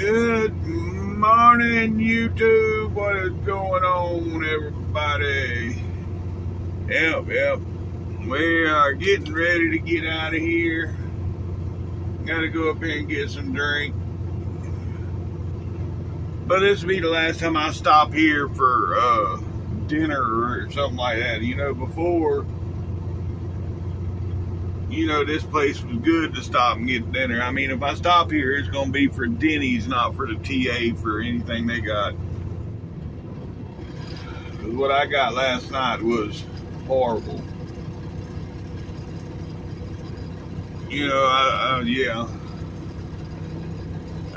Good morning, YouTube. What is going on, everybody? Yep. We are getting ready to get out of here. Got to go up here and get some drink. But this will be the last time I stop here for dinner or something like that. Before, this place was good to stop and get dinner. I mean, if I stop here, it's going to be for Denny's, not for the TA for anything they got. Because what I got last night was horrible.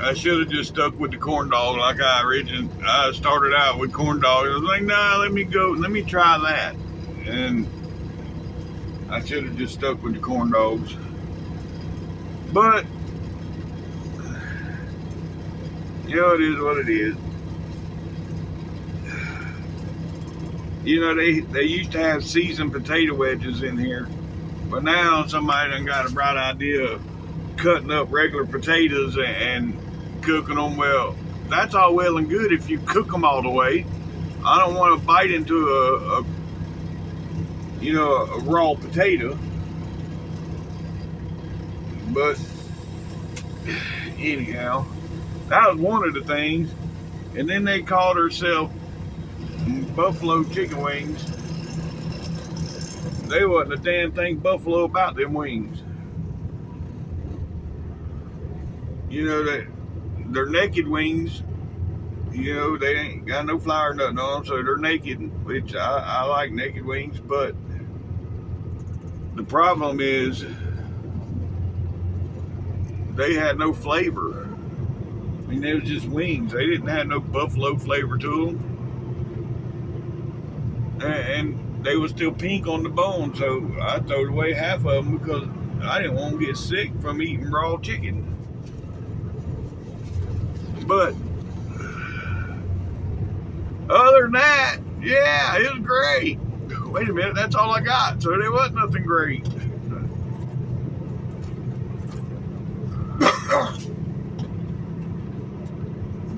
I should have just stuck with the corn dog like I started out with corn dog. I was like, nah, let me try that. And I should have just stuck with the corn dogs. But, it is what it is. They used to have seasoned potato wedges in here. But now somebody done got a bright idea of cutting up regular potatoes and cooking them. Well, that's all well and good if you cook them all the way. I don't want to bite into a raw potato. But anyhow, that was one of the things. And then they called herself buffalo chicken wings. They wasn't a damn thing buffalo about them wings. They're naked wings. They ain't got no flour or nothing on them, so they're naked, which I like naked wings. But the problem is they had no flavor. I mean, they was just wings. They didn't have no buffalo flavor to them. And they were still pink on the bone, so I threw away half of them because I didn't want to get sick from eating raw chicken. But other than that, yeah, it was great. Wait a minute, that's all I got, so there was nothing great.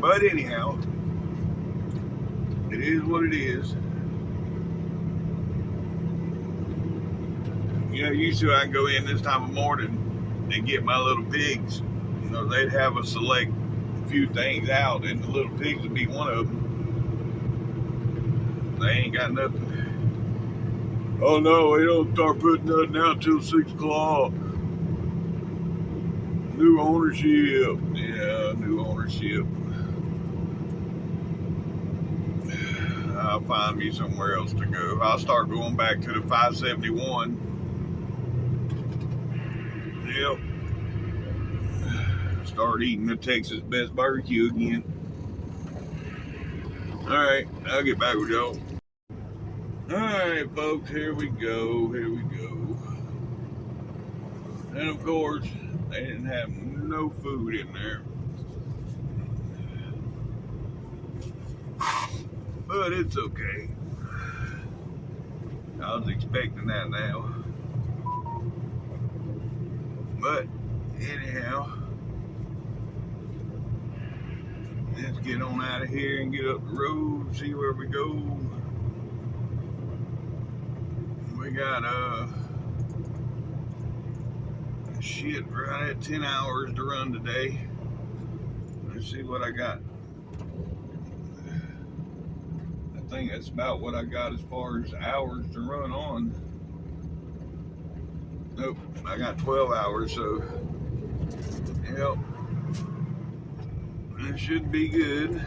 But anyhow, it is what it is. Usually I go in this time of morning and get my little pigs. They'd have a select few things out, and the little pigs would be one of them. They ain't got nothing. Oh no, we don't start putting nothing out till 6 o'clock. New ownership. Yeah, new ownership. I'll find me somewhere else to go. I'll start going back to the 571. Yep. Start eating the Texas Best Barbecue again. Alright, I'll get back with y'all. Alright, folks, here we go. And of course, they didn't have no food in there. But it's okay. I was expecting that now. But anyhow, let's get on out of here and get up the road, see where we go. We got right at 10 hours to run today. Let's see what I got. I think that's about what I got as far as hours to run on. Nope, I got 12 hours, so yep, it should be good.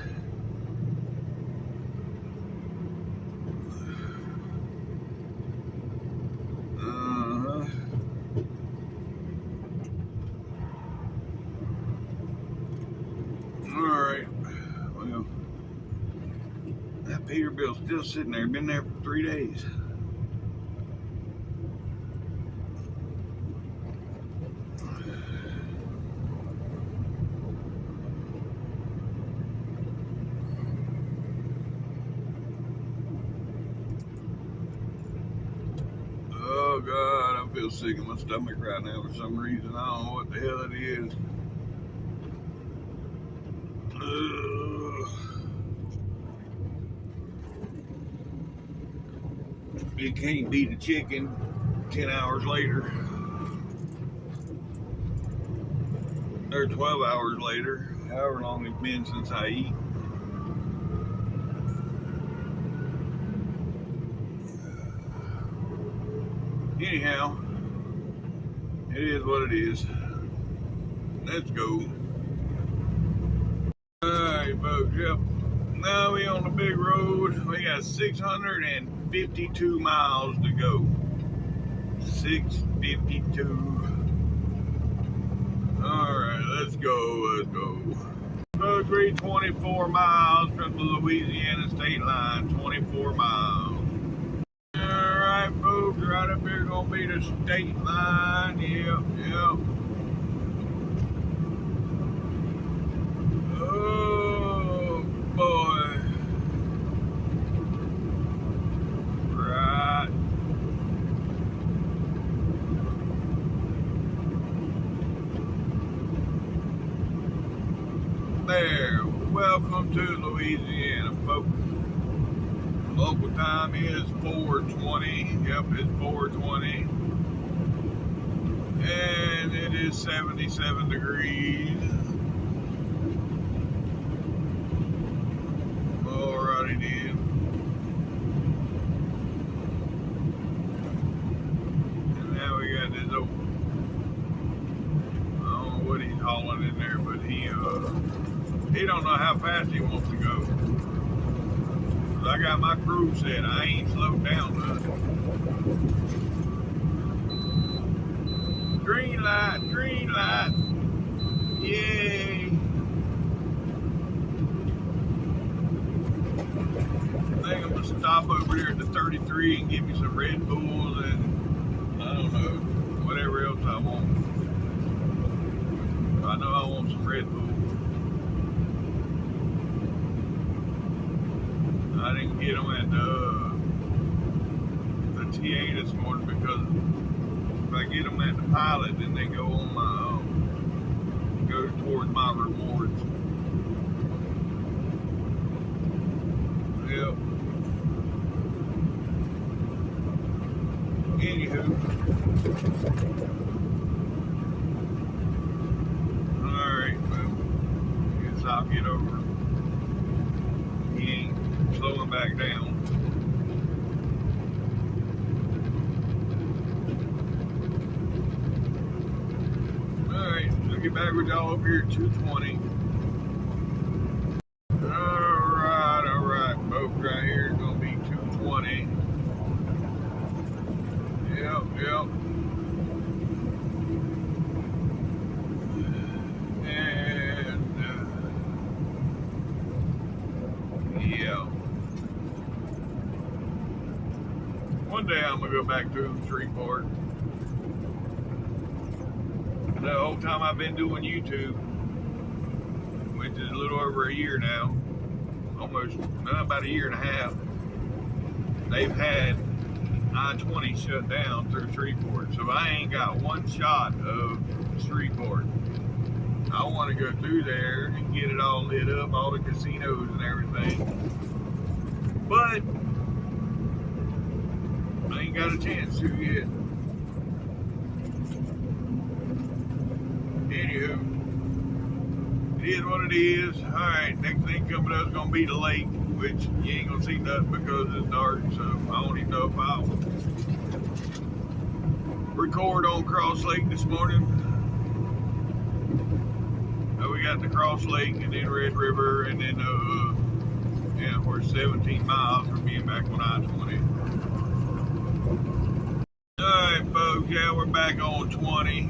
Alright, well, that Peterbilt's still sitting there, been there for 3 days. Oh God, I feel sick in my stomach right now for some reason. I don't know what the hell it is. You can't beat a chicken 10 hours later. Or 12 hours later, however long it's been since I eat. Anyhow, it is what it is. Let's go. Alright, folks, yep. Now we on the big road. We got 652 miles to go. 652. Alright, let's go. Folks, we're 24 miles from the Louisiana state line. 24 miles. Alright, folks, right up here gonna be the state line. Yep. Oh boy. Right. There. Welcome to Louisiana, folks. Local time is 4:20. Yep, it's 4:20. And it is 77 degrees. Alrighty then. And now we got this old, I don't know what he's hauling in there, but he don't know how fast he wants to go. I got my cruise set. I ain't slowed down none. Green light. Yay. I think I'm going to stop over here at the 33 and get me some Red Bulls and, I don't know, whatever else I want. I know I want some Red Bulls. I didn't get them at the TA this morning because if I get them at the Pilot, then they go on my go towards my rewards. Yep. Anywho. Alright, well, guess I'll get over. He ain't slowing back down. Alright, I'll get back with y'all over here at 2:20. Alright, folks, right here is gonna be 2:20. Yep. And yeah. One day I'm gonna go back to Shreveport. The whole time I've been doing YouTube, which is a little over a year now, almost about a year and a half, they've had I-20 shut down through Shreveport. So I ain't got one shot of Shreveport. I want to go through there and get it all lit up, all the casinos and everything. But I ain't got a chance to yet. Anywho, it is what it is. Alright, next thing coming up is going to be the lake, which you ain't going to see nothing because it's dark, so I don't even know if I'll record on Cross Lake this morning. We got the Cross Lake and then Red River and then we're 17 miles from being back on I-20. Alright folks, yeah, we're back on 20.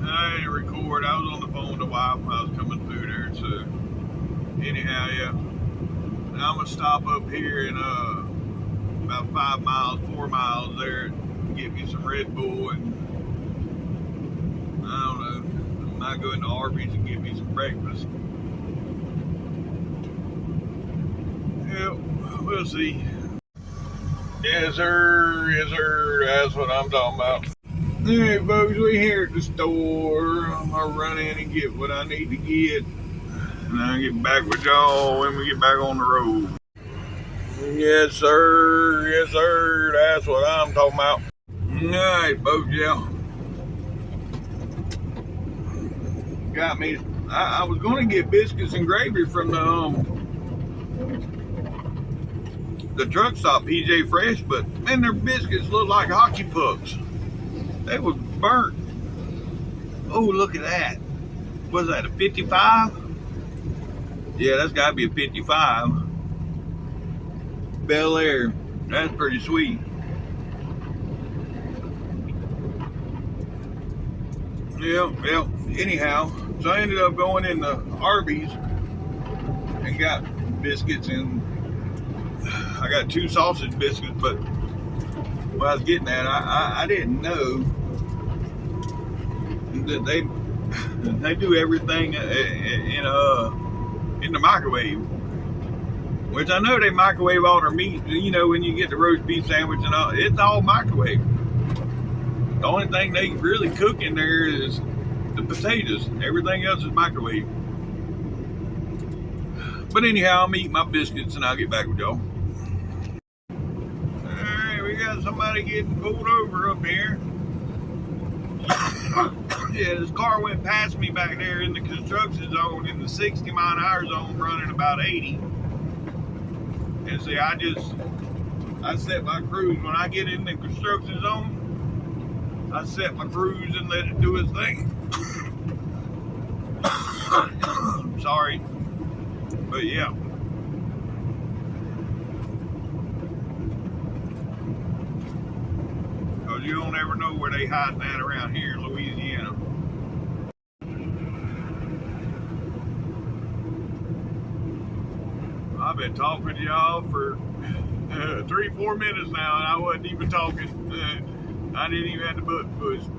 I didn't record. I was on the phone with the wife when I was coming through there. So anyhow, yeah. Now I'm gonna stop up here in about 4 miles there, get me some Red Bull, and I don't know. I might go into Arby's and get me some breakfast. Yep, we'll see. Yes sir, that's what I'm talking about. Alright folks, we here at the store. I'm gonna run in and get what I need to get. And I'll get back with y'all when we get back on the road. Yes, sir. Yes, sir. That's what I'm talking about. All right, folks, yeah. Got me. I was going to get biscuits and gravy from the truck stop, PJ Fresh, but man, their biscuits look like hockey pucks. They was burnt. Oh, look at that. Was that a 55? Yeah, that's got to be a 55. Bel Air. That's pretty sweet. Yeah. Anyhow, so I ended up going in the Arby's and got biscuits, and I got 2 sausage biscuits, but what I was getting at, I didn't know that they do everything in the microwave. Which I know they microwave all their meat. You know, when you get the roast beef sandwich and all, it's all microwave. The only thing they really cook in there is the potatoes. Everything else is microwave. But anyhow, I'm eating my biscuits and I'll get back with y'all. Alright, we got somebody getting pulled over up here. Yeah, this car went past me back there in the construction zone in the 60 mile an hour zone, running about 80. And see, I set my cruise. When I get in the construction zone, I set my cruise and let it do its thing. Sorry. But yeah. Because you don't ever know where they hiding at around here in Louisiana. I've been talking to y'all for 3-4 minutes now, and I wasn't even talking. I didn't even have the button pushed.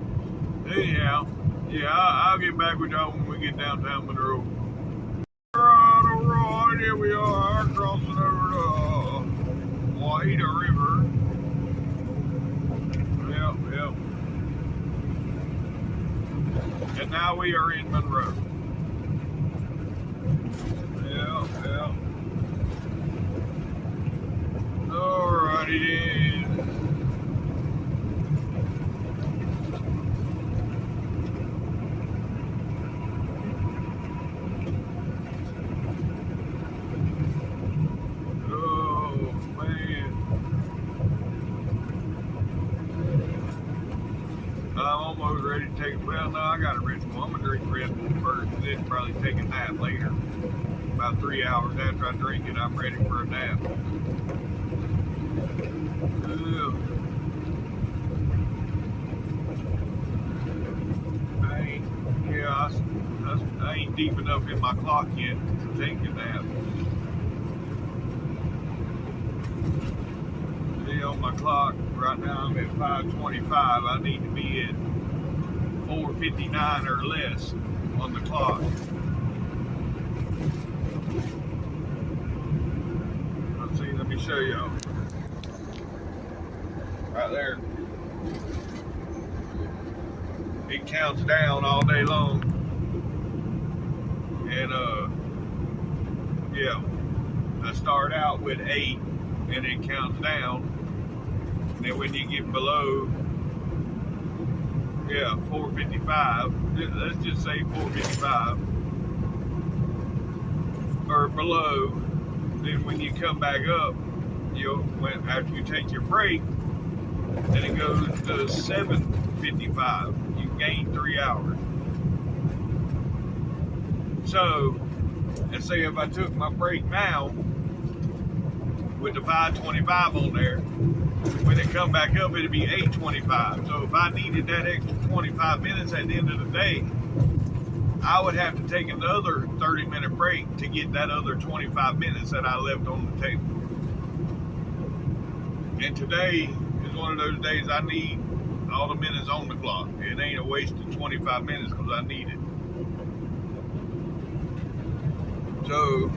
Anyhow, yeah, I'll get back with y'all when we get downtown Monroe. Alright, here we are, crossing over the Wahita River. Yep. And now we are in Monroe. Yep. Alrighty then. Oh man. I'm almost ready to take a well, no, I got a Red Bull. I'm gonna drink Red Bull first and then probably take a nap later. About 3 hours after I drink it, I'm ready for a nap. I ain't deep enough in my clock yet to take a nap. See, on my clock right now I'm at 5:25. I need to be at 4:59 or less on the clock. Let's see, let me show y'all. Right there. It counts down all day long. And yeah, I start out with 8 and it counts down. And then when you get below, 4:55, let's just say 4:55 or below, then when you come back up, after you take your break, then it goes to 7:55. You gain 3 hours. So, let's say if I took my break now with the 5:25 on there, when it come back up, it'd be 8:25. So if I needed that extra 25 minutes at the end of the day, I would have to take another 30-minute break to get that other 25 minutes that I left on the table. And today is one of those days I need all the minutes on the clock. It ain't a wasted 25 minutes because I need it. So,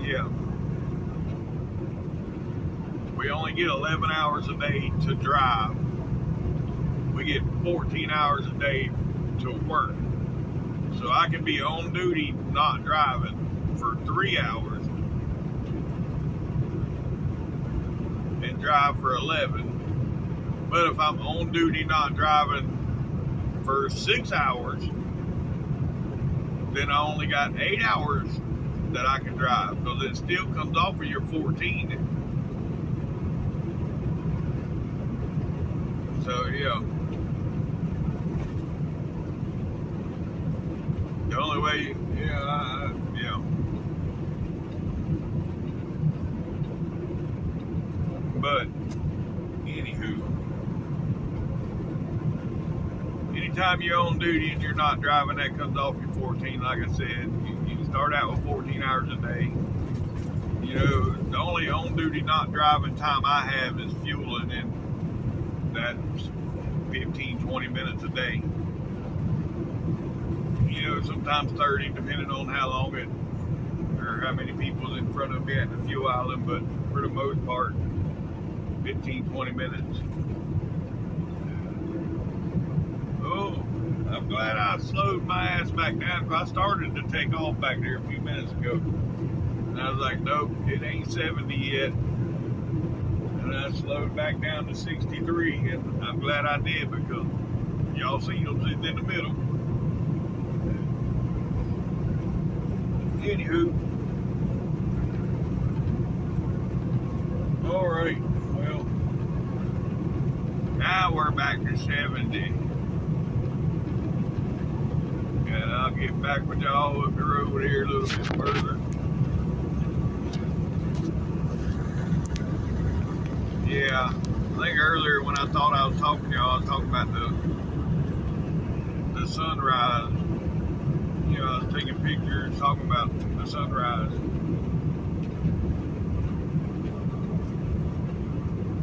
yeah. We only get 11 hours a day to drive. we get 14 hours a day to work. So I can be on duty not driving for 3 hours and drive for 11. But if I'm on duty not driving for 6 hours, then I only got 8 hours that I can drive. So it still comes off of your 14. So yeah. The only way, yeah. But, anywho, anytime you're on duty and you're not driving, that comes off your 14. Like I said, you start out with 14 hours a day. You know, the only on duty not driving time I have is fueling, and that's 15, 20 minutes a day. You know, sometimes 30, depending on how long it, or how many people's in front of me at the fuel island, but for the most part, 15, 20 minutes. Oh, I'm glad I slowed my ass back down, because I started to take off back there a few minutes ago. And I was like, nope, it ain't 70 yet. And I slowed back down to 63, and I'm glad I did, because y'all seen them sitting in the middle. Anywho, all right, well, now we're back to 70, and I'll get back with y'all up the road here a little bit further. Yeah, I think earlier when I thought I was talking to y'all, I was talking about the sunrise. You know, I was taking pictures, talking about the sunrise.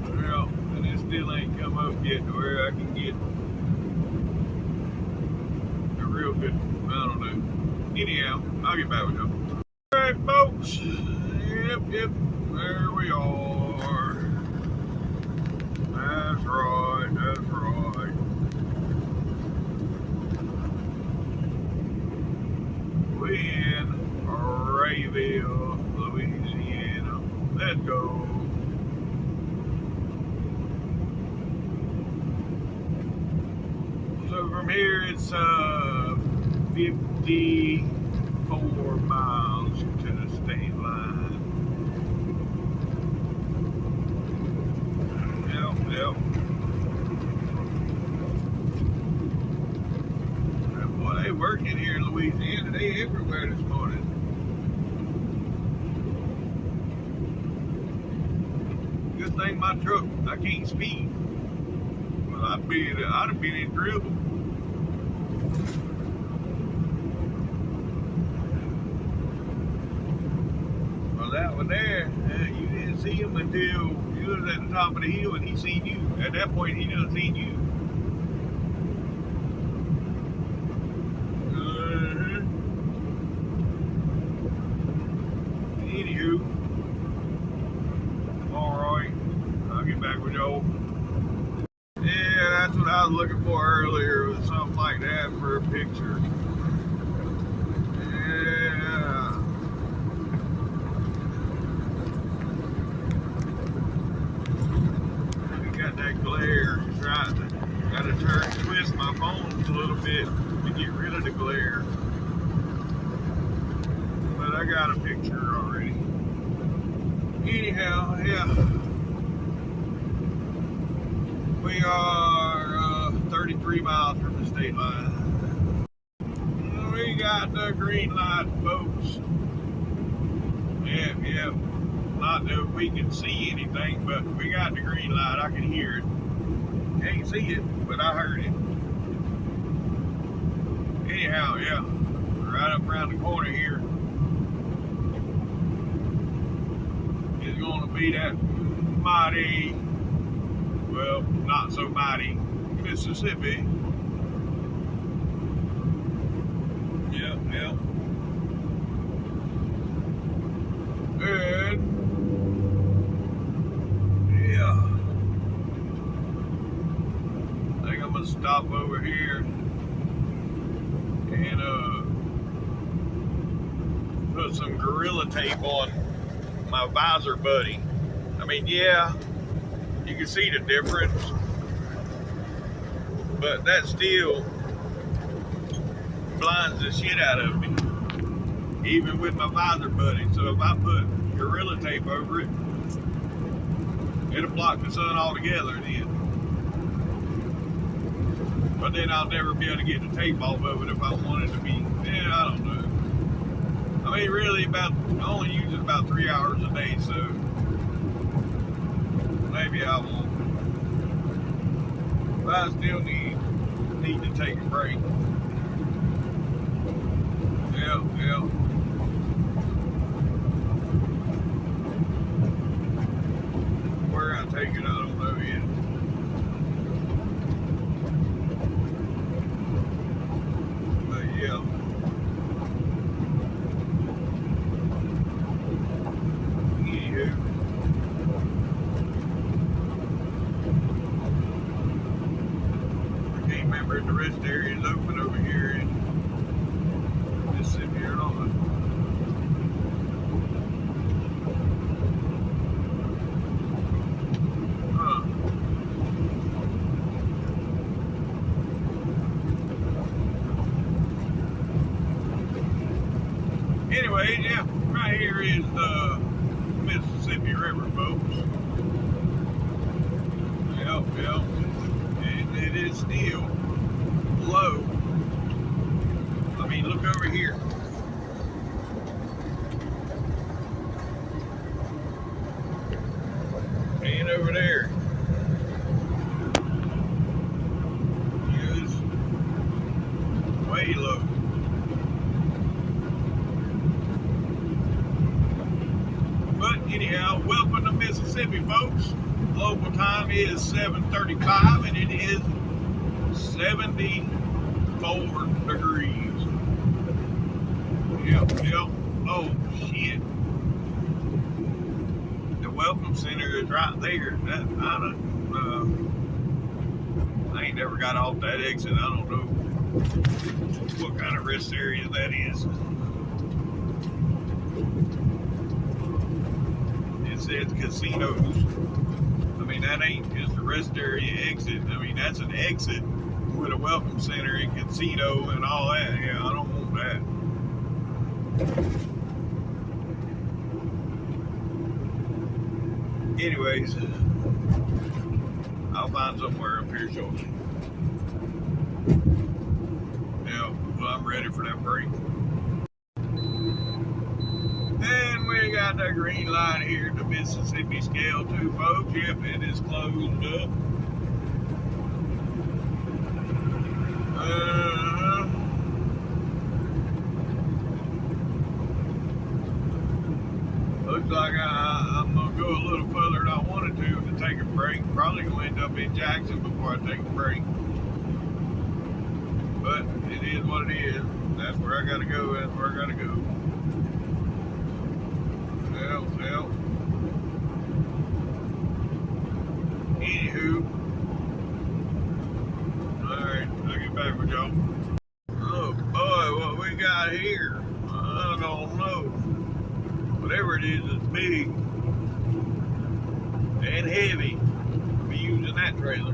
Well, and it still ain't come up yet to where I can get a real good, I don't know. Anyhow, I'll get back with y'all. Alright, folks. Yep, there we are. That's right. We in Rayville, Louisiana. Let's go. So from here it's 54 miles to the state line. Yep. Boy, they working here in Louisiana. They everywhere this morning. Good thing my truck, I can't speed. Well, I'd have been in trouble. Well, that one there, you didn't see him until you was at the top of the hill and he seen you. At that point, he done seen you. Anywho, alright, I'll get back with y'all. Yeah, that's what I was looking for earlier, was something like that for a picture. Yeah. You got that glare, right? Gotta twist my phones a little bit to get rid of the glare. But I got a picture already. Anyhow, yeah. We are 33 miles from the state line. We got the green light, folks. Yeah. Not that we can see anything, but we got the green light. I can hear it. Can't see it, but I heard it. Anyhow, yeah. Right up around the corner here is going to be that mighty, well, not so mighty, Mississippi. Yep. And yeah, I think I'm gonna stop over here and put some Gorilla Tape on my visor buddy. I mean, yeah, you can see the difference, but that still blinds the shit out of me, even with my visor buddy. So if I put Gorilla Tape over it, it'll block the sun altogether then. But then I'll never be able to get the tape off of it if I wanted to be. Yeah, I don't know. I mean, really, I only use it about 3 hours a day, so maybe I won't. But I still need to take a break. Yep. Where I take it, I don't know yet. But yeah. Anywho. I can't remember if the rest area is open over here in Mississippi or not. Anyway, yeah, right here is the Mississippi River, folks. Yep. And it is still low. I mean, look over here. And over there. It's way low. But anyhow, welcome to Mississippi, folks. Local time is 7:35 and it is 74 degrees. Yep. Oh, shit. The welcome center is right there. I ain't never got off that exit. I don't know what kind of rest area that is. It says casinos. I mean, that ain't just a rest area exit. I mean, that's an exit with a welcome center and casino and all that. Yeah, I don't want that. Anyways, I'll find somewhere up here shortly. Yeah, well, I'm ready for that break. And we got the green light here at the Mississippi scale too, folks. Yep, it is closed up. Looks like I'm going to go a little further than I wanted to take a break. Probably going to end up in Jackson before I take a break. But it is what it is. That's where I got to go. That's where I got to go. Well. Anywho. Alright, I'll get back with y'all. Oh boy, what we got here? I don't know. Whatever it is, it's big and heavy. I'll be using that trailer.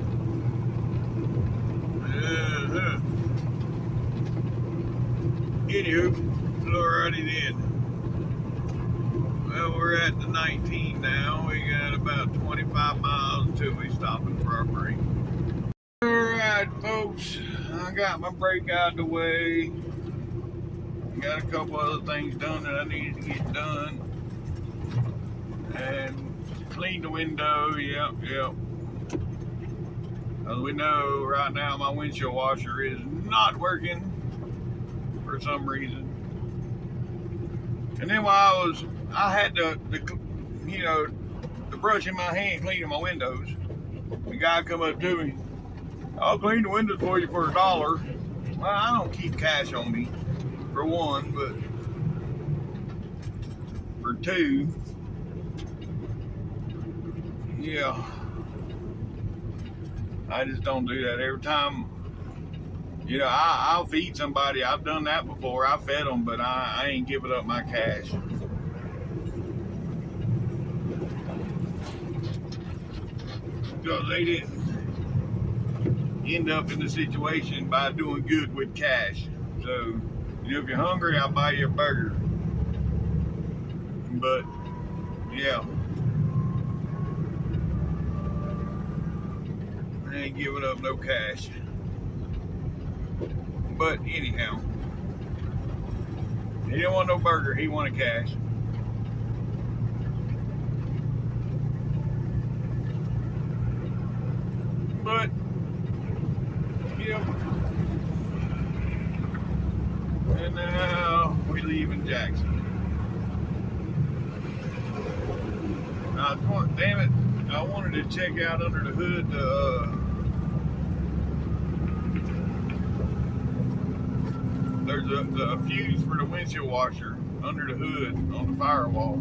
Anywho, alrighty then. Well, we're at the 19 now. We got about 25 miles until we stopping for our break. Alright, folks. I got my break out of the way. Got a couple other things done that I needed to get done. And clean the window. Yep. As we know, right now my windshield washer is not working for some reason. And then while I had the brush in my hand cleaning my windows, the guy come up to me, "I'll clean the windows for you for $1. Well, I don't keep cash on me, for one, but for two, yeah, I just don't do that. Every time, you know, I'll feed somebody. I've done that before. I fed them, but I ain't giving up my cash. Because they didn't end up in the situation by doing good with cash. So, you know, if you're hungry, I'll buy you a burger. But, yeah. I ain't giving up no cash. But anyhow, he didn't want no burger, he wanted cash. But, yeah. And now we leave in Jackson. Damn it, I wanted to check out under the hood there's a fuse for the windshield washer under the hood on the firewall.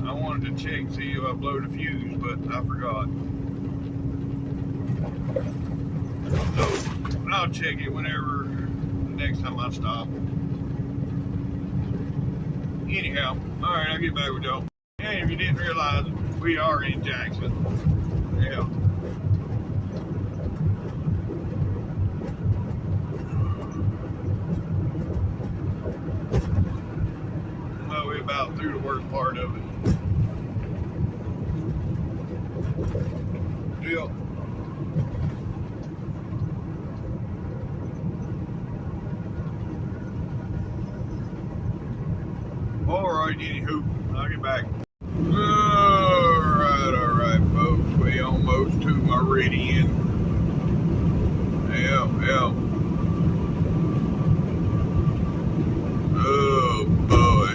I wanted to check, see if I blow the fuse, but I forgot. So I'll check it whenever, the next time I stop. Anyhow, alright, I'll get back with y'all. Hey, if you didn't realize, we are in Jackson. Yeah. Well, we're about through the worst part of it. Yeah. Alright, anywho, I'll get back. Alright, folks. We almost to Meridian. Yeah. Oh, boy.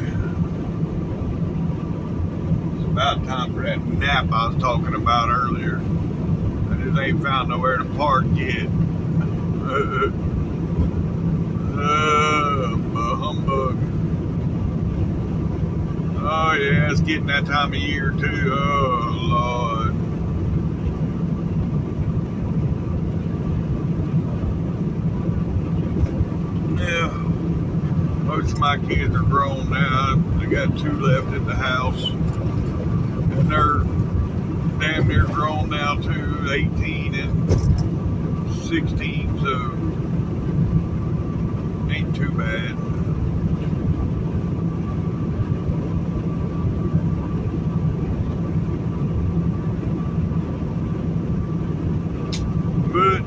It's about time for that nap I was talking about earlier. I just ain't found nowhere to park yet. Humbug. Oh yeah, it's getting that time of year too. Oh Lord. Yeah. Most of my kids are grown now. I got 2 left at the house. And they're damn near grown now too, 18 and 16, so ain't too bad. But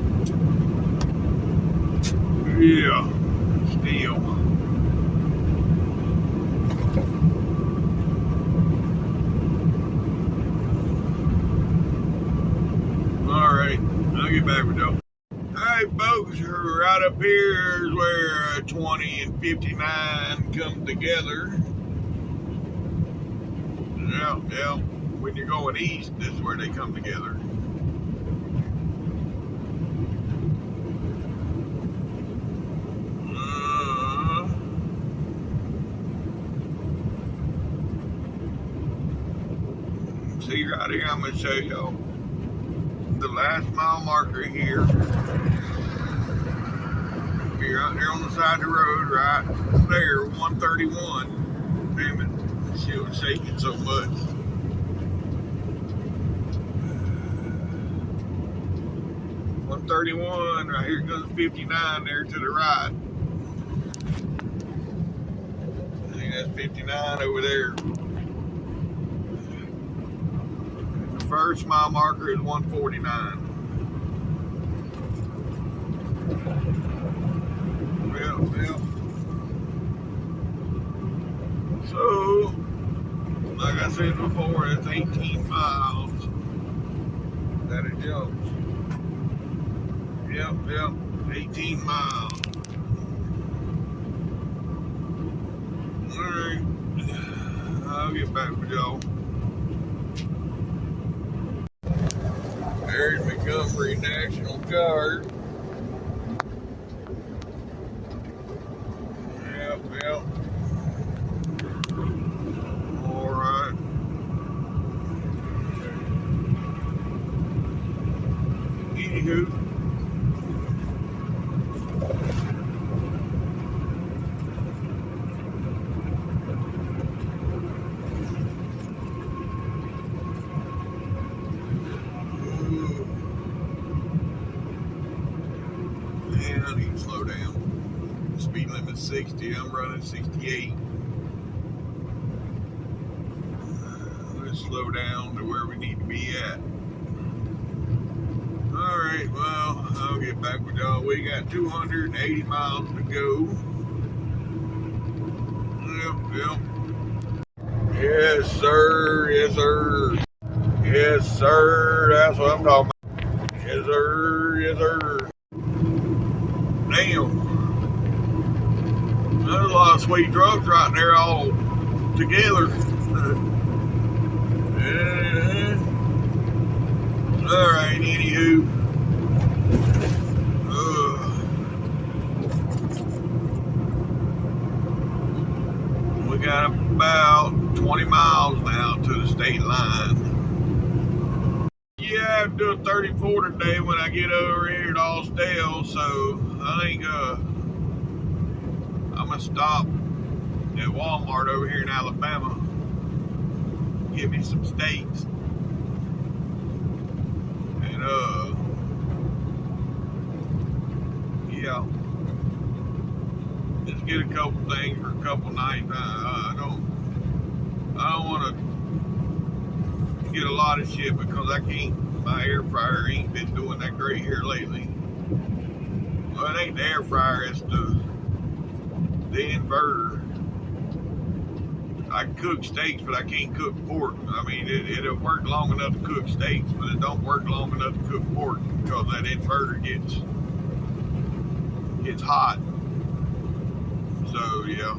yeah, still. Alright, I'll get back with y'all. Alright folks, right up here is where 20 and 59 come together. Yeah. When you're going east, this is where they come together. See right here, I'm going to show y'all the last mile marker here. You're out there on the side of the road, right there, 131. Damn it, the shit was shaking so much. .131, right here goes 59 there to the right. I think that's 59 over there. First mile marker is 149. Well. So, like I said before, it's 18 miles that it jumps. Yep, 18 miles. Alright, I'll get back with y'all. There's Montgomery National Guard. Yep. Alright. Anywho. Man, I need to slow down. The speed limit's 60. I'm running 68. Let's slow down to where we need to be at. Alright, well, I'll get back with y'all. We got 280 miles to go. Yep. Yes, sir. Yes, sir. Yes, sir. That's what I'm talking about. Yes, sir. Yes, sir. Damn. There's a lot of sweet drugs right there all together. Alright, anywho. We got about 20 miles now to the state line. Yeah, I have to do a 34 today when I get over here to Austell, so I think I'm gonna stop at Walmart over here in Alabama. Get me some steaks. And yeah. Just get a couple things for a couple nights. I don't want to get a lot of shit because I can't. My air fryer ain't been doing that great here lately. Well, it ain't the air fryer, it's the inverter. I can cook steaks, but I can't cook pork. I mean, it'll work long enough to cook steaks, but it don't work long enough to cook pork because that inverter gets hot. So yeah.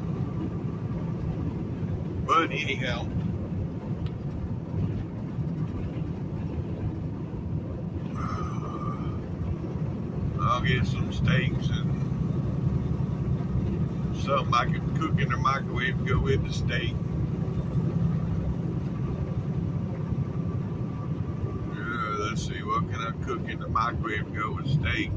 But anyhow, I'll get some steaks and something I can cook in the microwave to go with the steak. Let's see, what can I cook in the microwave to go with steak?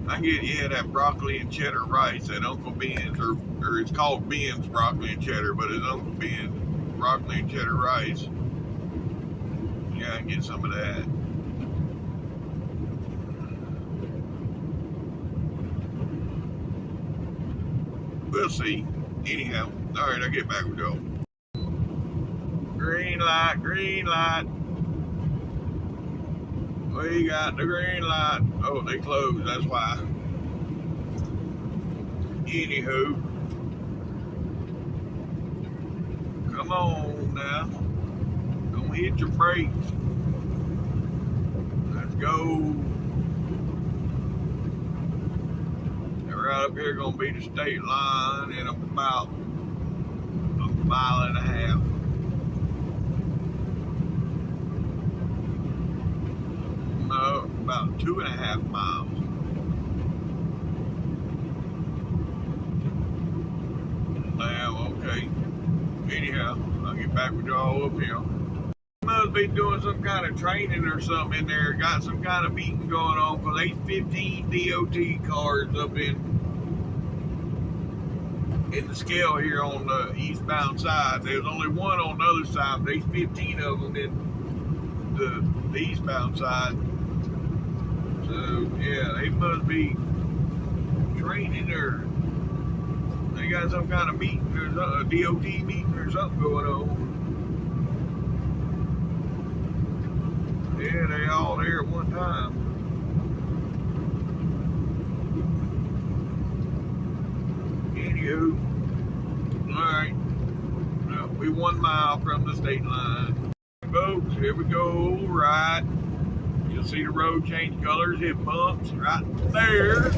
I can get, that broccoli and cheddar rice at Uncle Ben's, or it's called Ben's broccoli and cheddar, but it's Uncle Ben's broccoli and cheddar rice. Yeah, I can get some of that. We'll see. Anyhow, all right, I'll get back with y'all. Green light, green light. We got the green light. Oh, they closed, that's why. Anywho. Come on now. Don't hit your brakes. Let's go. Right up here gonna be the state line in about a mile and a half. No, about 2.5 miles. Now, okay. Anyhow, I'll get back with y'all up here. Must be doing some kind of training or something in there. Got some kind of meeting going on because there's 15 DOT cars up in the scale here on the eastbound side. There's only one on the other side, but there's 15 of them in the eastbound side. So yeah, they must be training or they got some kind of meeting. There's a DOT meeting or something going on. Yeah, they all there at one time. Anywho, alright. Well, we 1 mile from the state line. Folks, here we go, right. You'll see the road change colors, it bumps right there.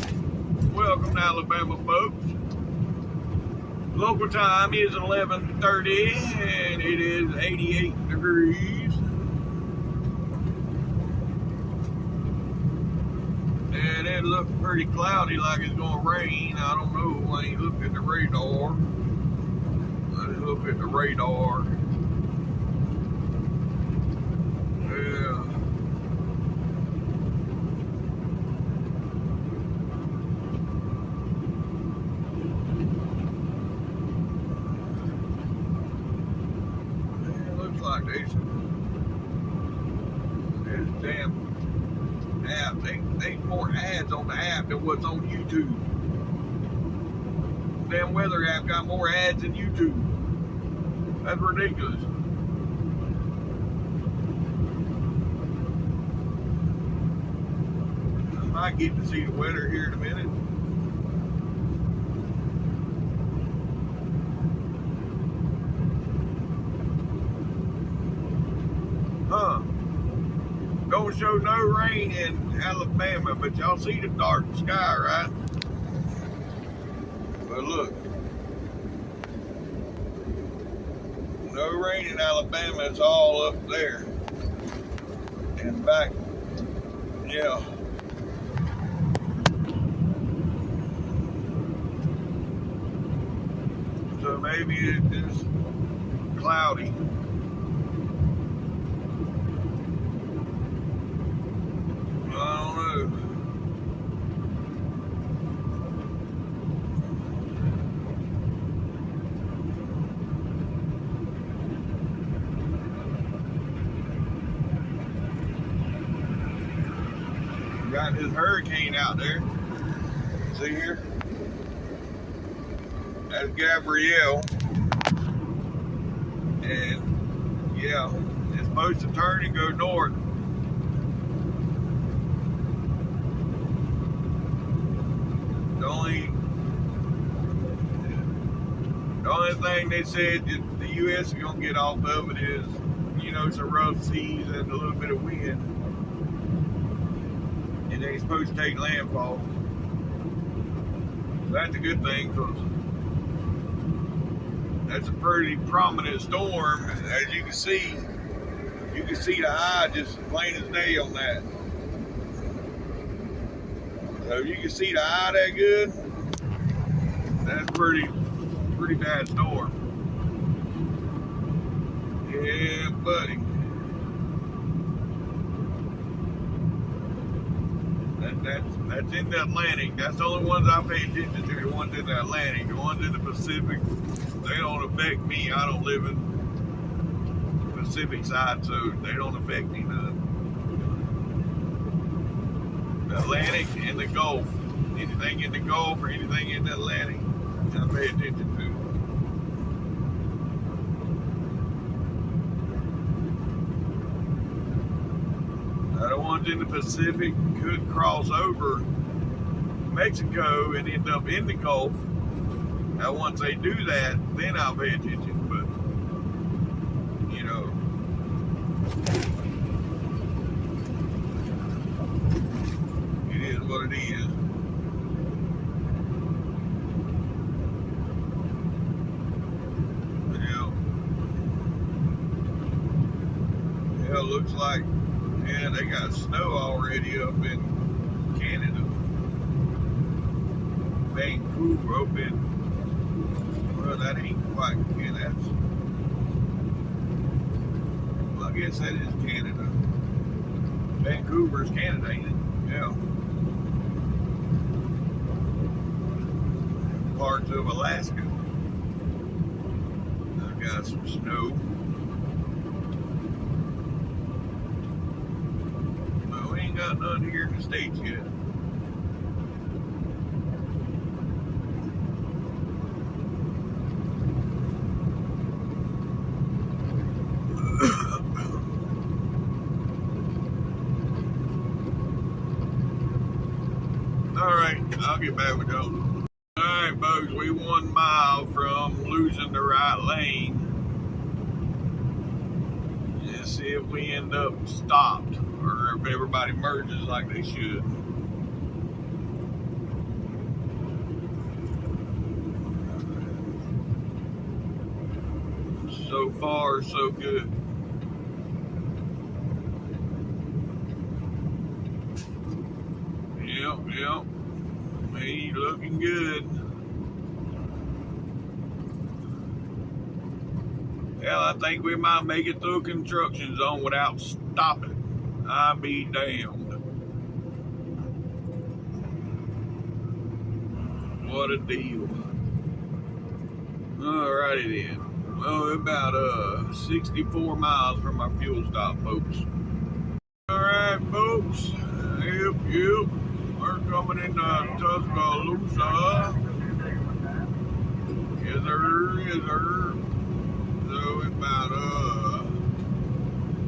Welcome to Alabama, folks. Local time is 11:30 and it is 88 degrees. And it looks pretty cloudy, like it's gonna rain. I don't know. I ain't looked at the radar. Let's look at the radar. Yeah. damn app. They more ads on the app than what's on YouTube. Damn weather app got more ads than YouTube. That's ridiculous. I might get to see the weather here in a minute. Huh. Don't show no rain in Alabama, but y'all see the dark sky, right? But look. No rain in Alabama, it's all up there. And back, yeah. So maybe it is cloudy. I don't know. Got this hurricane out there. See here? That's Gabrielle. And yeah, it's supposed to turn and go north. The only thing they said that the U.S. is going to get off of it is, you know, some rough seas and a little bit of wind. And they ain't supposed to take landfall. So that's a good thing, because that's a pretty prominent storm. As you can see the eye just plain as day on that. So you can see the eye that good, that's pretty bad storm. Yeah, buddy. That's in the Atlantic. That's the only ones I pay attention to, the ones in the Atlantic. The ones in the Pacific, they don't affect me. I don't live in the Pacific side, so they don't affect me none. The Atlantic and the Gulf. Anything in the Gulf or anything in the Atlantic, I pay attention to. The ones in the Pacific could cross over Mexico and end up in the Gulf. Now, once they do that, then I'll pay attention. But, you know, it is what it is. Yeah, it looks like, yeah, they got snow already up in Canada. Vancouver up in, well, that ain't quite, yeah, that's, well, I guess that is Canada. Vancouver's Canada, ain't it? Yeah. Parts of Alaska. I got some snow. Got none here in the States yet. Alright, I'll get back with y'all. Alright, folks, we 1 mile from losing the right lane. Just see if we end up stopped, or if everybody merges like they should. So far, so good. Yep. Hey, looking good. Well, I think we might make it through a construction zone without stopping. I'll be damned. What a deal. Alrighty then. Well, we're about 64 miles from our fuel stop, folks. Alright, folks. Yep. We're coming into Tuscaloosa. Yes, sir. So it's about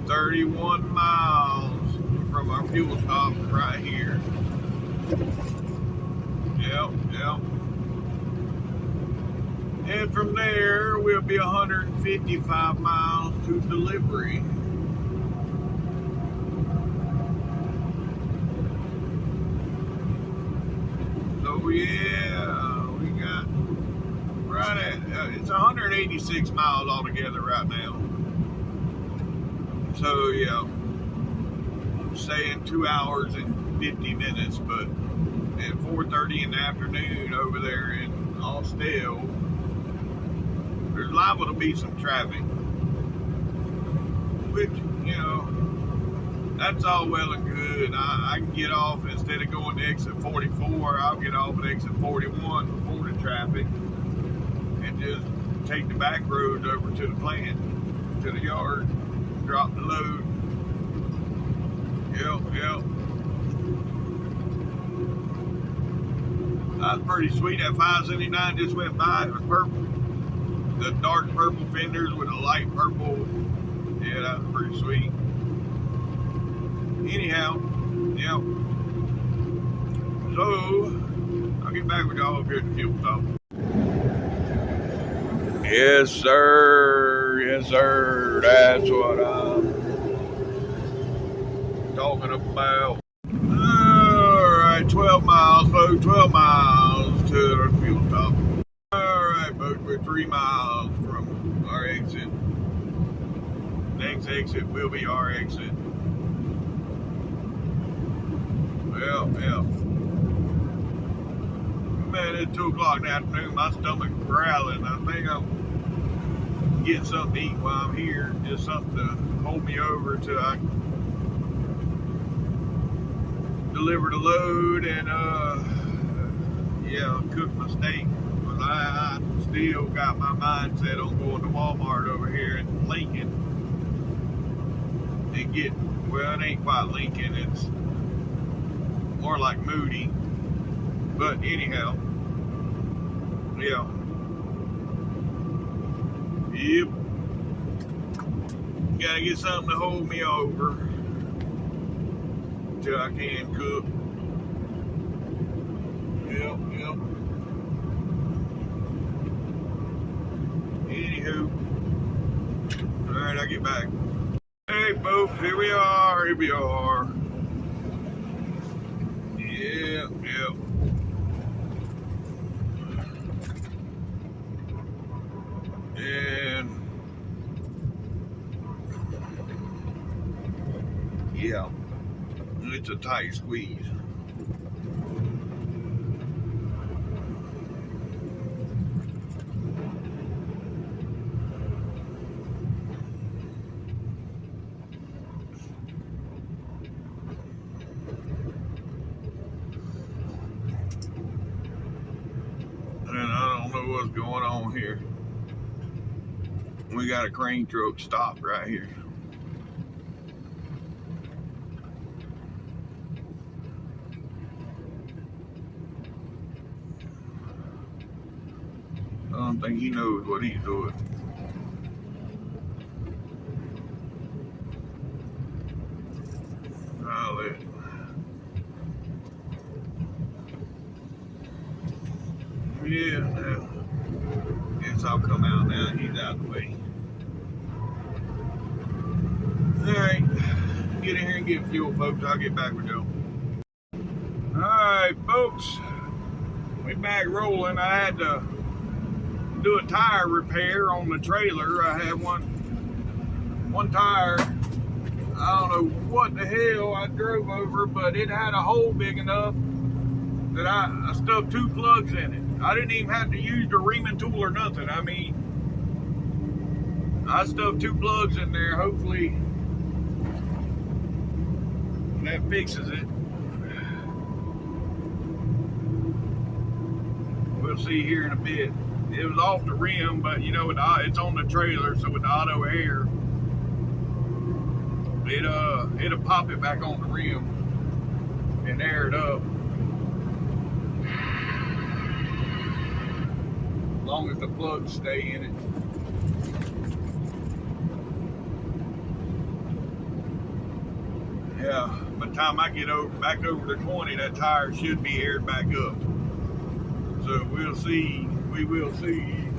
31 miles from our fuel stop right here. Yep. And from there, we'll be 155 miles to delivery. So yeah, we got right at, it's 186 miles altogether right now. So yeah, I'm saying 2 hours and 50 minutes, but at 4:30 in the afternoon over there in Austell, there's liable to be some traffic, which, you know, that's all well and good. I can get off, instead of going to exit 44, I'll get off at exit 41 before the traffic and just take the back roads over to the plant, to the yard, drop the load. Yep. That's pretty sweet. That 579 just went by. It was purple. The dark purple fenders with a light purple. Yeah, that was pretty sweet. Anyhow, yep. So, I'll get back with y'all up here at the fuel stop. Yes, sir. That's what I'm talking about. Alright, 12 miles, folks. 12 miles to the fuel stop. Alright, folks, we're 3 miles from our exit. Next exit will be our exit. Well. Man, it's 2 o'clock in the afternoon. My stomach's growling. I think I'm getting something to eat while I'm here. Just something to hold me over till I deliver the load and cook my steak. But I still got my mindset on going to Walmart over here in Lincoln and get, well, it ain't quite Lincoln, it's more like Moody. But anyhow, yeah. Yep. Gotta get something to hold me over till I can cook. Yep. Anywho, alright, I'll get back. Hey folks, here we are. Yep. And yeah, it's a tight squeeze. And I don't know what's going on here. We got a crane truck stopped right here. I don't think he knows what he's doing. Yeah, now, guess I'll come out now. He's out of the way. Alright, get in here and get fuel, folks. I'll get back with y'all. Alright, folks. We back rolling. I had to do a tire repair on the trailer. I had one tire. I don't know what the hell I drove over, but it had a hole big enough that I stuck 2 plugs in it. I didn't even have to use the reaming tool or nothing. I mean, I stuffed 2 plugs in there. Hopefully that fixes it. We'll see here in a bit. It was off the rim, but you know, it's on the trailer, so with the auto air, it'll pop it back on the rim. and air it up. As long as the plugs stay in it. Yeah, by the time I get back over to 20, that tire should be aired back up. So we'll see. We will see.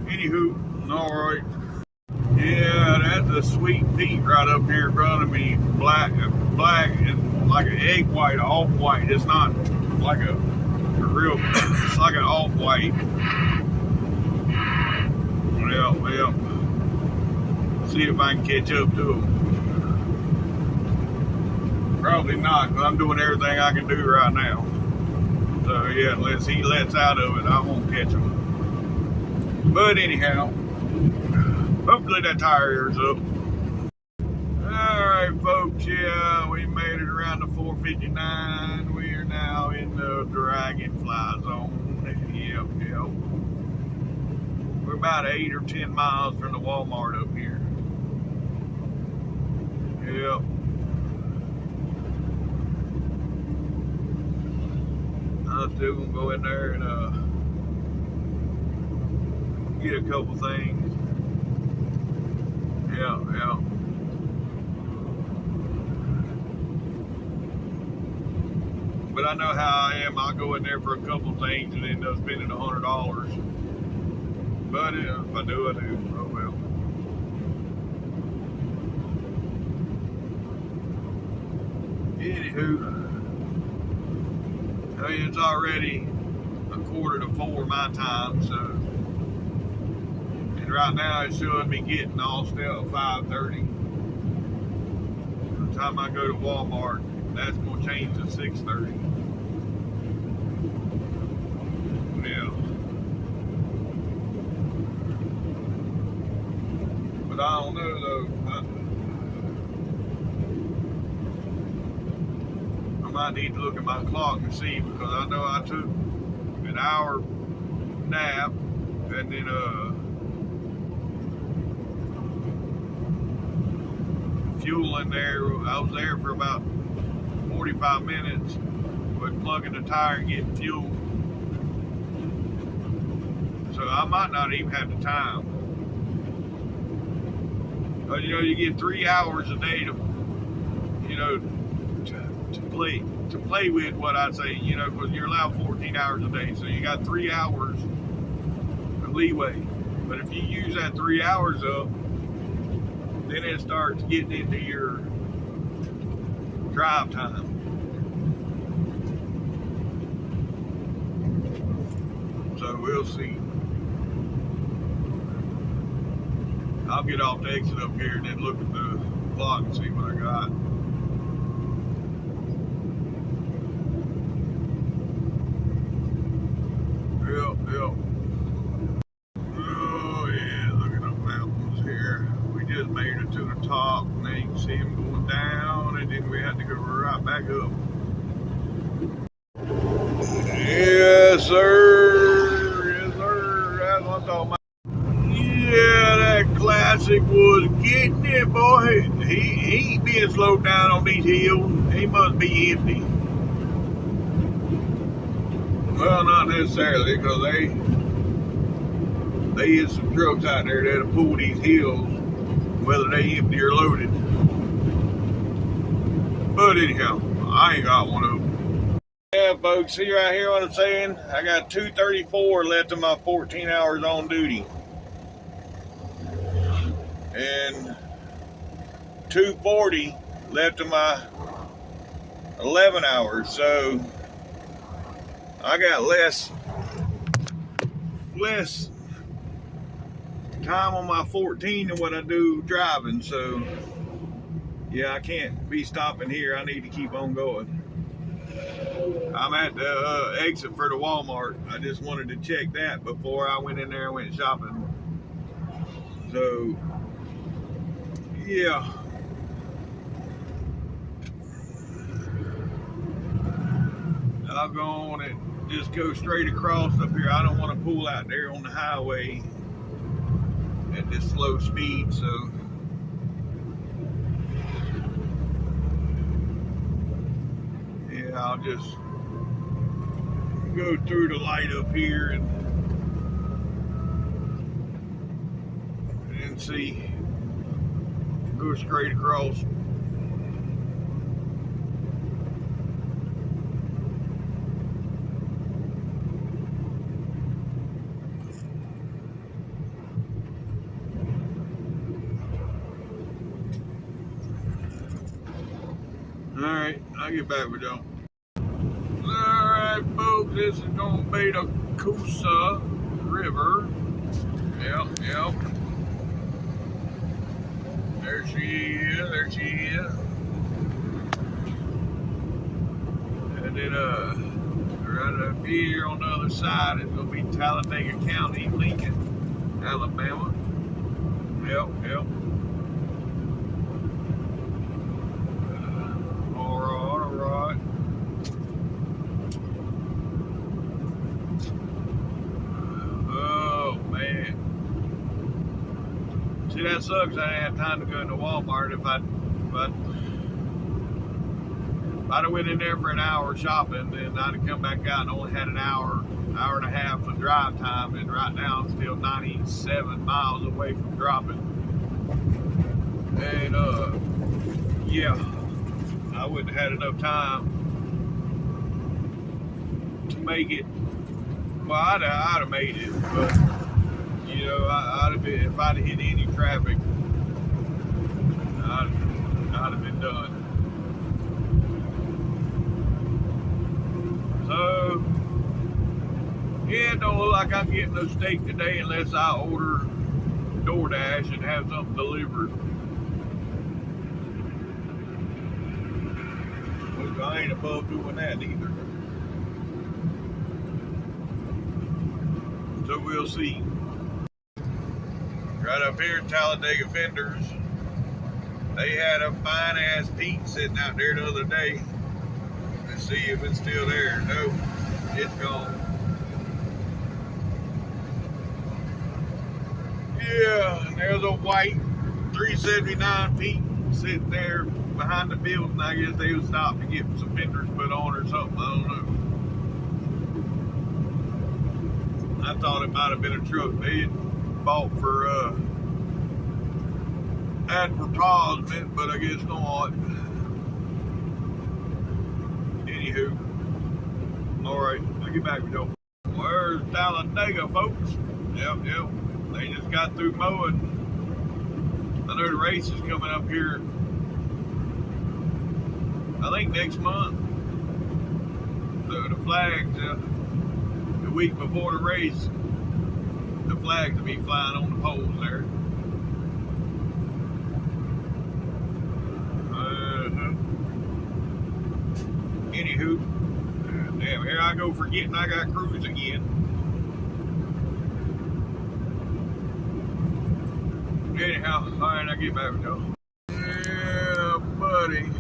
Anywho, all right. Yeah, that's a sweet Pete right up here in front of me. Black, and like an egg white, off-white. It's not like a real, it's like an off-white. Well. See if I can catch up to him. Probably not, because I'm doing everything I can do right now. So yeah, unless he lets out of it, I won't catch him. But anyhow, hopefully that tire air's up. Alright folks, yeah, we made it around the 459. We are now in the Dragonfly zone. Yep. We're about 8 or 10 miles from the Walmart up here. Yep. I'm still gonna go in there and get a couple things. Yeah. But I know how I am. I'll go in there for a couple things and end up spending $100. But if I do, I do. Oh well. Anywho, I mean, it's already 3:45 my time, so, and right now it's showing me getting Austell at 5:30. By the time I go to Walmart, that's going to change to 6:30. Yeah. But I don't know though. I might need to look at my clock and see, because I know I took an hour nap and then fuel in there. I was there for about 45 minutes with plugging the tire and getting fuel. So I might not even have the time. But you know, you get 3 hours a day to, you know, to play with, what I say, you know, because you're allowed 14 hours a day, so you got 3 hours of leeway. But if you use that 3 hours up, then it starts getting into your drive time. So we'll see. I'll get off the exit up here and then look at the clock and see what I got. Yep. Oh yeah, look at the mountains here. We just made it to the top, and then you can see them going down, and then we had to go right back up. Yes, sir. That's what I'm talking about. Yeah, that classic was getting it, boy. He ain't being slowed down on these hills. He must be empty. Well, not necessarily, because they is some trucks out there that'll pull these hills, whether they empty or loaded. But anyhow, I ain't got one of them. Yeah, folks, see right here what I'm saying? I got 2:34 left of my 14 hours on duty. And 2:40 left of my 11 hours. So I got less time on my 14 than what I do driving. So yeah, I can't be stopping here. I need to keep on going. I'm at the exit for the Walmart. I just wanted to check that before I went in there and went shopping. So yeah. I'll go on and just go straight across up here. I don't want to pull out there on the highway at this slow speed, so I'll just go through the light up here and see. Go straight across. Alright, I'll get back with y'all. Alright, folks, this is gonna be the Coosa River. Yep. There she is. And then right up here on the other side is gonna be Talladega County, Lincoln, Alabama. Yep. Alright. Oh man. See, that sucks. I didn't have time to go into Walmart. If I'd have went in there for an hour shopping, then I'd have come back out and only had an hour and a half of drive time. And right now I'm still 97 miles away from dropping. And yeah, I wouldn't have had enough time to make it. Well, I'd have made it, but you know, I'd have been, if I'd have hit any traffic, I'd have been done. So, yeah, it don't look like I'm getting no steak today unless I order DoorDash and have something delivered. Which I ain't above doing that either. So we'll see. Right up here at Talladega Fenders, they had a fine ass Pete sitting out there the other day. Let's see if it's still there. No, it's gone. Yeah, and there's a white 379 Pete sitting there behind the building. I guess they would stop to get some fenders put on or something. I don't know. I thought it might have been a truck they had bought for advertisement, but I guess not. Anywho, alright, I'll get back with y'all. Where's Talladega, folks? Yep. They just got through mowing. I know the race is coming up here, I think next month. So the flags, the week before the race, the flags will be flying on the poles there. Anywho, damn, here I go forgetting I got cruise again. Anyhow, alright, I'll get back with y'all. Yeah, buddy.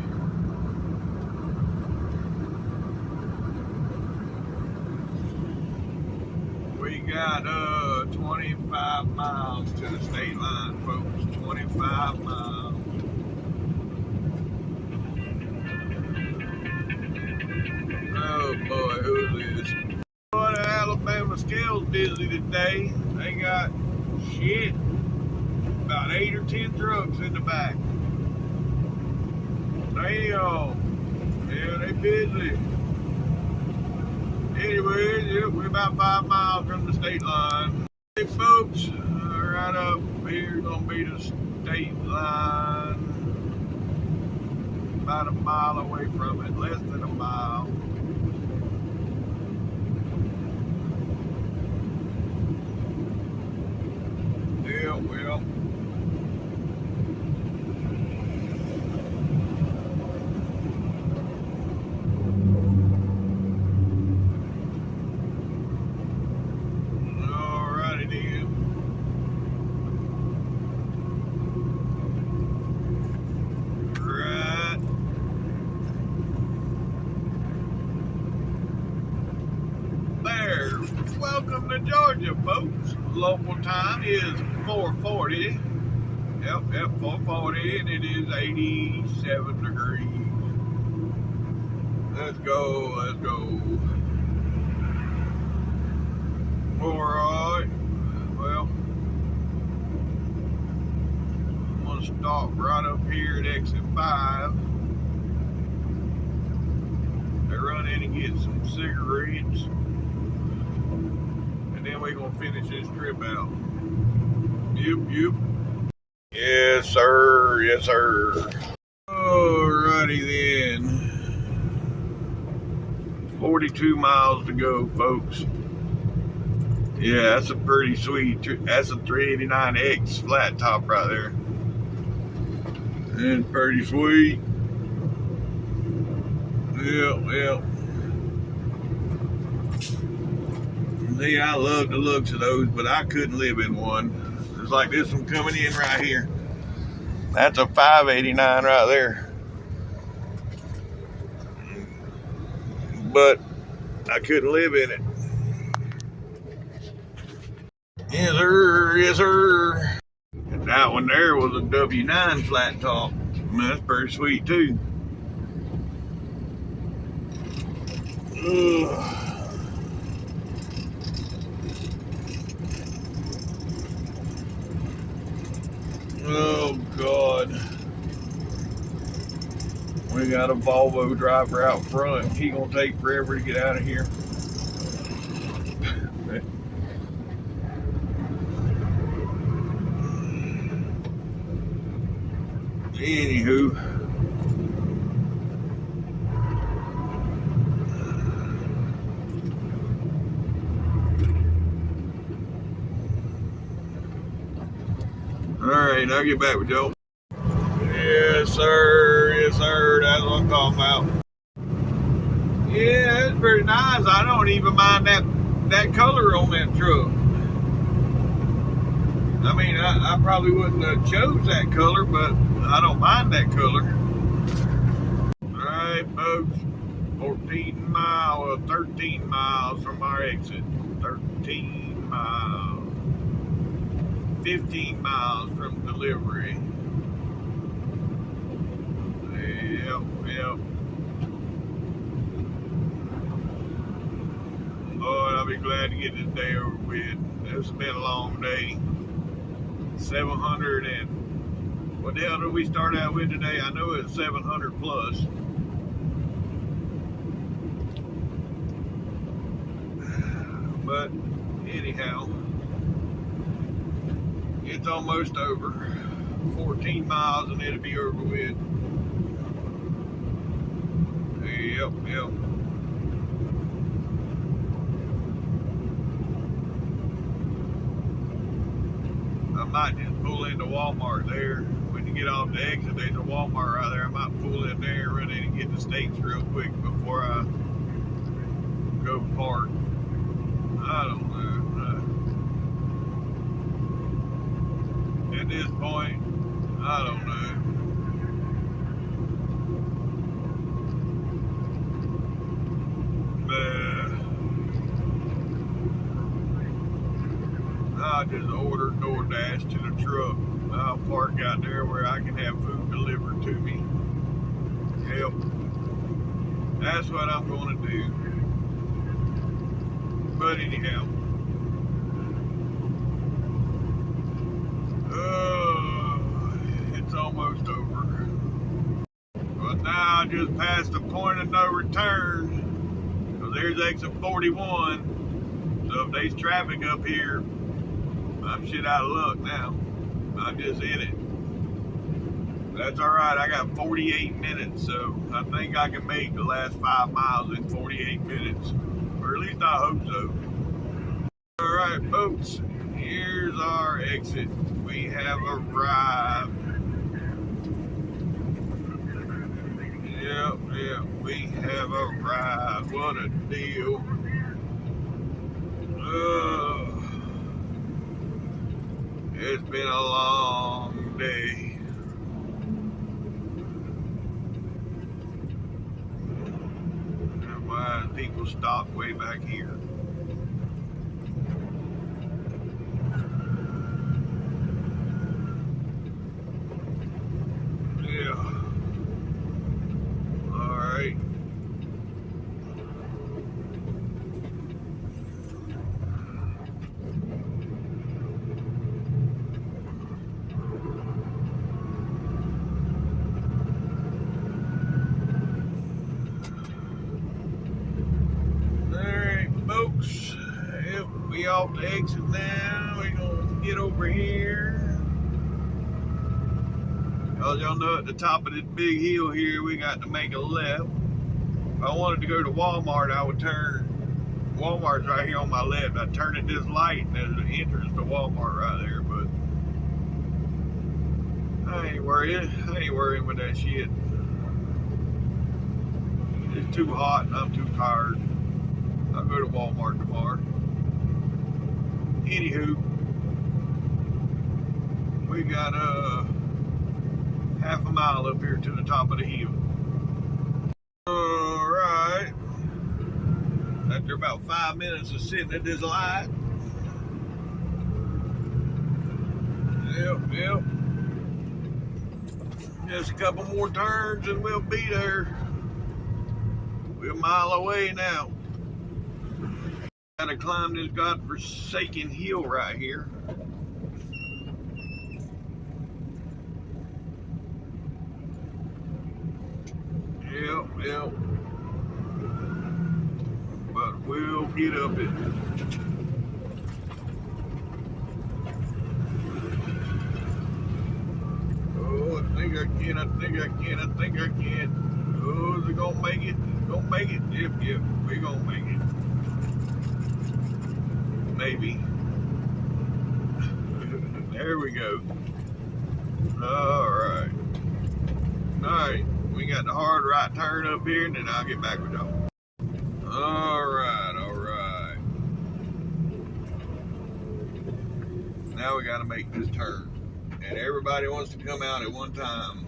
We got 25 miles to the state line, folks. 25 miles. Oh boy, who's this? Boy, the Alabama scale's busy today. They got shit. About 8 or 10 trucks in the back. Damn. Yeah, they busy. Anyways, yeah, we're about 5 miles from the state line. Hey folks, right up here is gonna be the state line. About a mile away from it, less than a mile. Yeah, well. Welcome to Georgia, folks. Local time is 4:40. Yep, 4:40, and it is 87 degrees. Let's go, let's go. Alright, well, I'm gonna stop right up here at exit 5. I run in and get some cigarettes, and then we're gonna finish this trip out. Yep. Yes, sir, yes, sir. Alrighty then. 42 miles to go, folks. Yeah, that's a pretty sweet, that's a 389X flat top right there. And pretty sweet. Yep. See, I love the looks of those, but I couldn't live in one. It's like this one coming in right here. That's a 589 right there. But I couldn't live in it. Yes, sir. Yes, sir. And that one there was a W9 flat top. That's pretty sweet, too. Ugh. Oh, God. We got a Volvo driver out front. He gonna take forever to get out of here. Anywho. Alright, I'll get back with y'all. Yes, sir. Yes, sir. That's what I'm talking about. Yeah, it's pretty nice. I don't even mind that color on that truck. I mean, I probably wouldn't have chose that color, but I don't mind that color. Alright, folks. 13 miles from our exit. 13 miles. 15 miles from delivery. Yep. Lord, I'll be glad to get this day over with. It's been a long day. 700 and... What the hell did we start out with today? I know it's 700 plus. But, anyhow, it's almost over. 14 miles and it'll be over with. Yep. I might just pull into Walmart there. When you get off the exit, there's a Walmart right there. I might pull in there and run in and get the steaks real quick before I go park. I don't know. At this point, I don't know. I just order DoorDash to the truck. I'll park out there where I can have food delivered to me. Yep. That's what I'm going to do. But anyhow. It's almost over. But now I just passed the point of no return. So there's exit 41. So if there's traffic up here, I'm shit out of luck now. I'm just in it. That's alright. I got 48 minutes, so I think I can make the last 5 miles in 48 minutes. Or at least I hope so. Alright, folks. Here's our exit. We have arrived. Yep, we have arrived. What a deal. It's been a long day. And why people stop way back here? Yeah. Alright. Cause y'all know at the top of this big hill here, we got to make a left. If I wanted to go to Walmart, I would turn. Walmart's right here on my left. I turn at this light, and there's an entrance to Walmart right there. But I ain't worrying with that shit. It's too hot, and I'm too tired. I'll go to Walmart tomorrow. Anywho, we got half a mile up here to the top of the hill. Alright. After about 5 minutes of sitting at this light. Yep. Just a couple more turns and we'll be there. We're a mile away now. Gotta climb this godforsaken hill right here. Yep. But we'll get up it. Oh, I think I can. Oh, is it gonna make it? Yep, we gonna make it. Maybe. There we go. Alright. We got the hard right turn up here, and then I'll get back with y'all. Alright. Now we gotta make this turn. And everybody wants to come out at one time.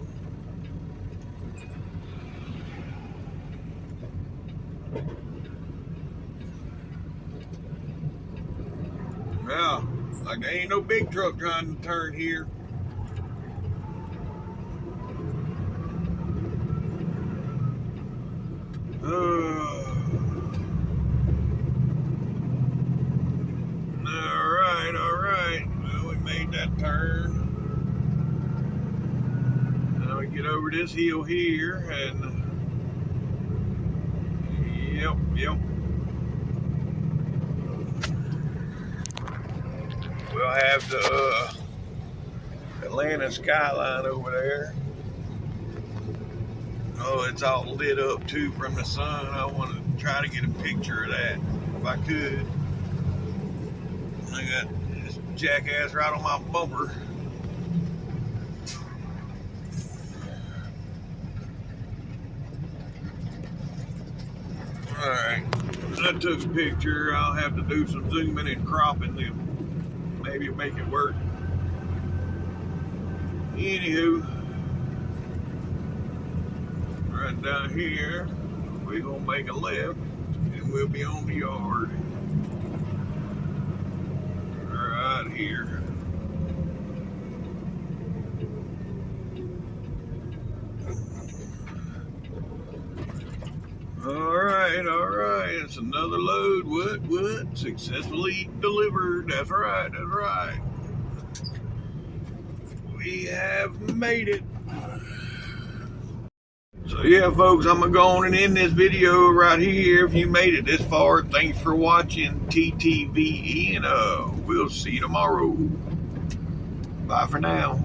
Well, like there ain't no big truck trying to turn here. Alright. Well, we made that turn. Now we get over this hill here and yep. We'll have the Atlanta skyline over there. Oh, it's all lit up too from the sun. I want to try to get a picture of that if I could. I got this jackass right on my bumper. Alright, I took a picture. I'll have to do some zooming and cropping to maybe make it work. Anywho, right down here, we're gonna make a left and we'll be on the yard. Right here. Alright, it's another load. What? Successfully delivered. That's right. We have made it. So yeah, folks, I'm gonna go on and end this video right here. If you made it this far, thanks for watching TTVE, and we'll see you tomorrow. Bye for now.